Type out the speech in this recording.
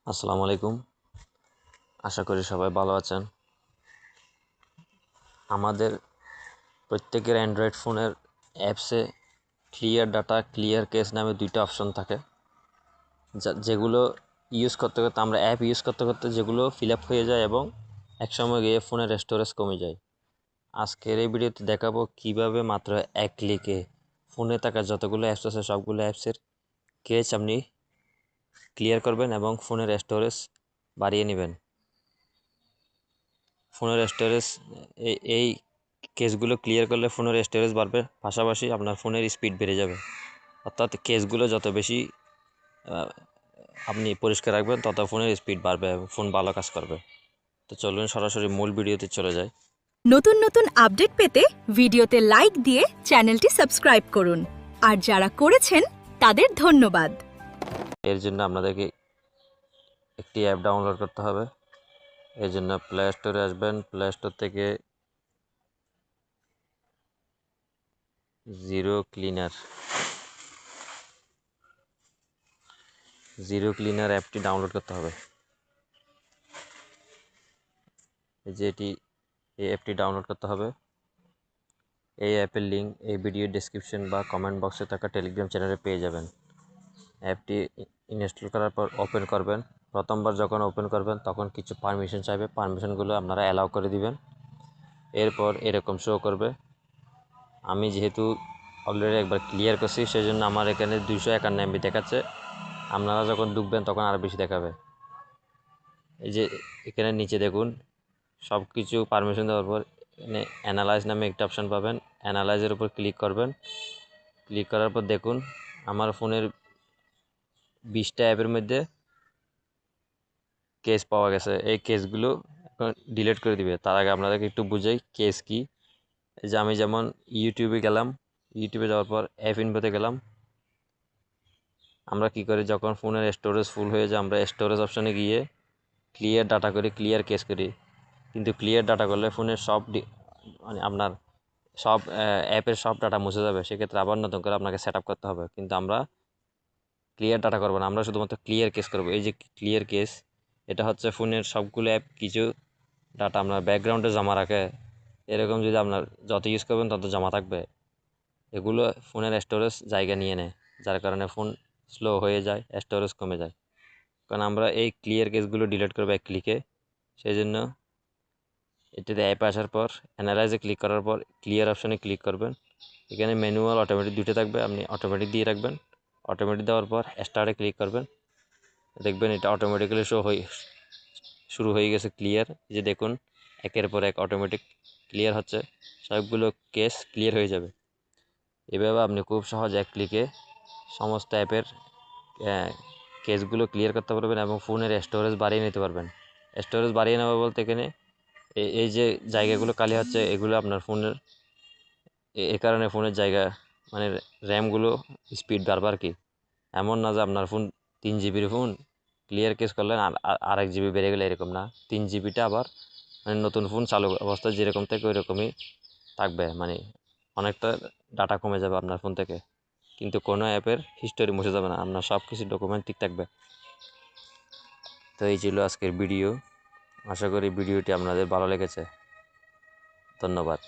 আসসালামু আলাইকুম। আশা করি সবাই ভালো আছেন। আমাদের প্রত্যেকের অ্যান্ড্রয়েড ফোনের অ্যাপসে ক্লিয়ার ডাটা, ক্লিয়ার কেস নামে দুইটা অপশন থাকে, যেগুলো ইউজ করতে করতে আমরা অ্যাপ ইউজ করতে করতে যেগুলো ফিল আপ হয়ে যায় এবং একসময় গিয়ে ফোনের স্টোরেজ কমে যায়। আজকের এই ভিডিওতে দেখাবো কিভাবে মাত্র এক ক্লিকে ফোনে থাকা যতগুলো অ্যাপস আছে সবগুলো অ্যাপসের কেস আপনি ক্লিয়ার করবেন এবং ফোনের স্টোরেজ বাড়িয়ে নেবেন। ফোনের স্টোরেজ এই কেসগুলো ক্লিয়ার করলে ফোনের স্টোরেজ বাড়বে, পাশাপাশি আপনার ফোনের স্পিড বেড়ে যাবে। অর্থাৎ কেসগুলো যত বেশি আপনি পরিষ্কার রাখবেন তত ফোনের স্পিড বাড়বে এবং ফোন ভালো কাজ করবে। তো চলুন সরাসরি মূল ভিডিওতে চলে যাই। নতুন নতুন আপডেট পেতে ভিডিওতে লাইক দিয়ে চ্যানেলটি সাবস্ক্রাইব করুন, আর যারা করেছেন তাদের ধন্যবাদ। এর জন্য আপনাদেরকে একটি অ্যাপ ডাউনলোড করতে হবে। এর জন্য প্লে স্টোরে আসবেন। প্লে স্টোর থেকে জিরো ক্লিনার অ্যাপটি ডাউনলোড করতে হবে। এই অ্যাপটি ডাউনলোড করতে হবে। এই অ্যাপের লিঙ্ক এই ভিডিও ডেসক্রিপশন বা কমেন্ট বক্সে থাকা টেলিগ্রাম চ্যানেলে পেয়ে যাবেন। অ্যাপটি ইনস্টল করার পর ওপেন করবেন। প্রথমবার যখন ওপেন করবেন তখন কিছু পারমিশন চাইবে, পারমিশনগুলো আপনারা অ্যালাউ করে দিবেন। এরপর এরকম শো করবে। আমি যেহেতু অলরেডি একবার ক্লিয়ার করছি সেই জন্য আমার এখানে 251 MB দেখাচ্ছে। আপনারা যখন ঢুকবেন তখন আরও বেশি দেখাবে। এই যে এখানে নিচে দেখুন, সব কিছু পারমিশন দেওয়ার পর এখানে অ্যানালাইজ নামে একটা অপশান পাবেন। অ্যানালাইজের উপর ক্লিক করবেন। ক্লিক করার পর দেখুন আমার ফোনের 20টা অ্যাপের মধ্যে কেস পাওয়া গেছে। এই কেসগুলো এখন ডিলিট করে দিবে। তার আগে আপনাদেরকে একটু বুঝাই কেস কি। এই যে আমি যেমন ইউটিউবে গেলাম, ইউটিউবে যাওয়ার পর অ্যাপ ইনফোতে গেলাম। আমরা কি করি, যখন ফোনের স্টোরেজ ফুল হয়ে যায় আমরা স্টোরেজ অপশানে গিয়ে ক্লিয়ার ডাটা করি, ক্লিয়ার কেস করি। কিন্তু ক্লিয়ার ডাটা করলে ফোনের সব মানে আপনার সব অ্যাপের সব ডাটা মুছে যাবে। সেক্ষেত্রে আবার নতুন করে আপনাকে সেট আপ করতে হবে। কিন্তু আমরা ক্লিয়ার ডাটা করবো না, আমরা শুধুমাত্র ক্লিয়ার কেস করবো। এই যে ক্লিয়ার কেস, এটা হচ্ছে ফোনের সবগুলো অ্যাপ কিছু ডাটা আপনার ব্যাকগ্রাউন্ডে জমা রাখে। এরকম যদি আপনার যত ইউজ করবেন তত জমা থাকবে। এগুলো ফোনের স্টোরেজ জায়গা নিয়ে নেয়, যার কারণে ফোন স্লো হয়ে যায়, স্টোরেজ কমে যায়। কারণ আমরা এই ক্লিয়ার কেসগুলো ডিলিট করবো এক ক্লিকে। সেই জন্য এটাতে অ্যাপে আসার পর অ্যানালাইজে ক্লিক করার পর ক্লিয়ার অপশানে ক্লিক করবেন। এখানে ম্যানুয়াল, অটোমেটিক দুটো থাকবে, আপনি অটোমেটিক দিয়ে রাখবেন। অটোমেটিক দেওয়ার পর স্টার্টে ক্লিক করবেন। দেখবেন এটা অটোমেটিক্যালি শুরু হয়ে গেছে ক্লিয়ার। এই যে দেখুন একের পর এক অটোমেটিক ক্লিয়ার হচ্ছে, সবগুলো কেস ক্লিয়ার হয়ে যাবে। এভাবে আপনি খুব সহজ এক ক্লিকে সমস্ত অ্যাপের কেসগুলো ক্লিয়ার করতে পারবেন এবং ফোনের স্টোরেজ বাড়িয়ে নিতে পারবেন। স্টোরেজ বাড়িয়ে নেওয়া বলতে এখানে এই যে জায়গাগুলো খালি হচ্ছে এগুলো আপনার ফোনের এ কারণে ফোনের জায়গা মানে র্যামগুলো স্পিড বাড়বে আর কি। এমন না যে আপনার ফোন 3 জিবির ফোন ক্লিয়ার কেস করলেন আর 1 জিবি বেড়ে গেলে, এরকম না। 3 জিবিটা আবার মানে নতুন ফোন চালু অবস্থায় যেরকম থাকে ওই রকমই থাকবে, মানে অনেকটা ডাটা কমে যাবে আপনার ফোন থেকে। কিন্তু কোনো অ্যাপের হিস্টোরি মুছে যাবে না, আপনার সব কিছু ডকুমেন্ট ঠিক থাকবে। তো এই ছিল আজকের ভিডিও। আশা করি ভিডিওটি আপনাদের ভালো লেগেছে। ধন্যবাদ।